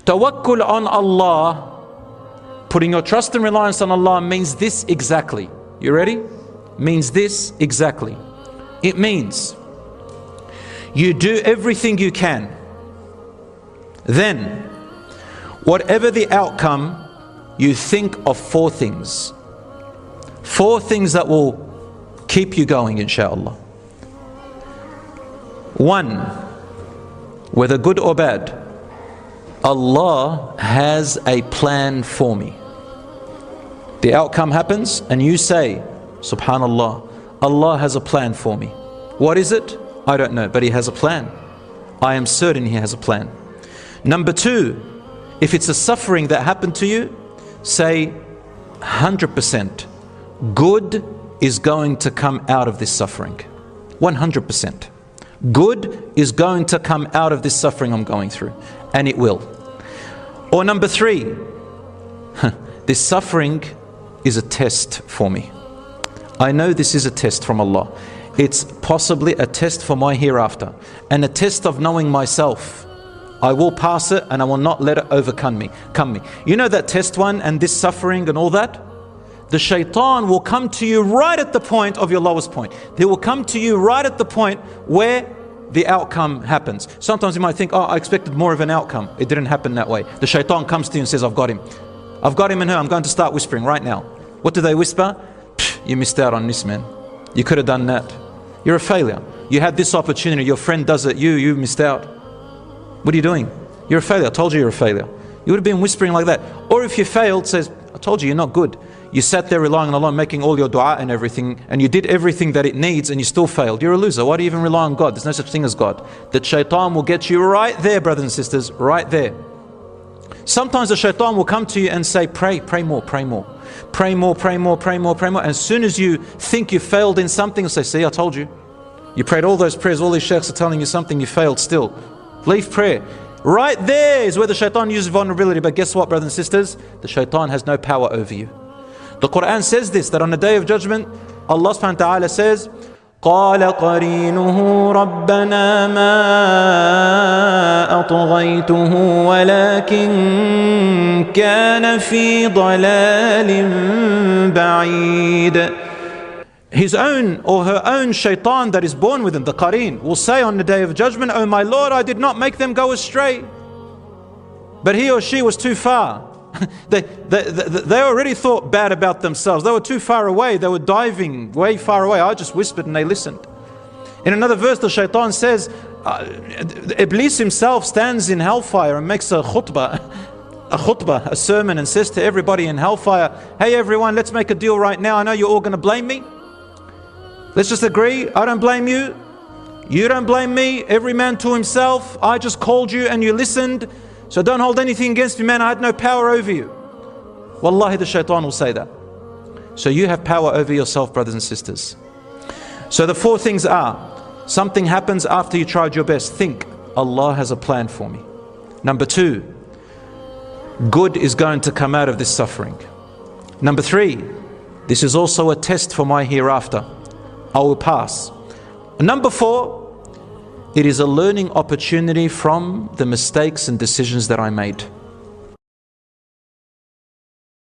Tawakkul on Allah, putting your trust and reliance on Allah, means this exactly. You ready? Means this exactly. It means you do everything you can. Then, whatever the outcome, you think of 4 things. 4 things that will keep you going, inshallah. 1, whether good or bad, Allah has a plan for me. The outcome happens and you say, Subhanallah, Allah has a plan for me. What is it? I don't know, but He has a plan. I am certain He has a plan. Number 2, if it's a suffering that happened to you, say 100% good is going to come out of this suffering. 100%. Good is going to come out of this suffering I'm going through, and it will. Or number 3, this suffering is a test for me. I know this is a test from Allah. It's possibly a test for my hereafter, and a test of knowing myself. I will pass it and I will not let it overcome me. You know that test one and this suffering and all that? The shaitan will come to you right at the point of your lowest point. They will come to you right at the point where the outcome happens. Sometimes you might think, oh, I expected more of an outcome. It didn't happen that way. The shaitan comes to you and says, I've got him. I've got him and her. I'm going to start whispering right now. What do they whisper? You missed out on this, man. You could have done that. You're a failure. You had this opportunity. Your friend does it. You missed out. What are you doing? You're a failure. I told you you're a failure. You would have been whispering like that. Or if you failed, says, I told you you're not good. You sat there relying on Allah, making all your dua and everything, and you did everything that it needs and you still failed. You're a loser. Why do you even rely on God? There's no such thing as God. That shaitan will get you right there, brothers and sisters, right there. Sometimes the shaitan will come to you and say, pray more, pray more. Pray more, pray more, pray more, pray more. And as soon as you think you failed in something, say, see, I told you. You prayed all those prayers, all these sheikhs are telling you something, you failed still. Leave prayer. Right there is where the shaitan uses vulnerability. But guess what, brothers and sisters? The shaitan has no power over you. The Quran says this, that on the day of judgment, Allah subhanahu wa ta'ala says, قال قرينه ربنا ما أطغيته ولكن كان في ضلال بعيد. His own or her own shaitan that is born within, the qareen, will say on the day of judgment, oh my Lord, I did not make them go astray, but he or she was too far. They already thought bad about themselves. They were too far away. They were diving way far away. I just whispered and they listened. In another verse, the shaitan says, Iblis himself stands in hellfire and makes a khutbah, a sermon, and says to everybody in hellfire, hey everyone, let's make a deal right now. I know you're all going to blame me. Let's just agree. I don't blame you. You don't blame me. Every man to himself. I just called you and you listened. So don't hold anything against me, man. I had no power over you. Wallahi, the shaitan will say that. So you have power over yourself, brothers and sisters. So the 4 things are, something happens after you tried your best. Think, Allah has a plan for me. Number 2, good is going to come out of this suffering. Number 3, this is also a test for my hereafter. I will pass. Number 4, it is a learning opportunity from the mistakes and decisions that I made.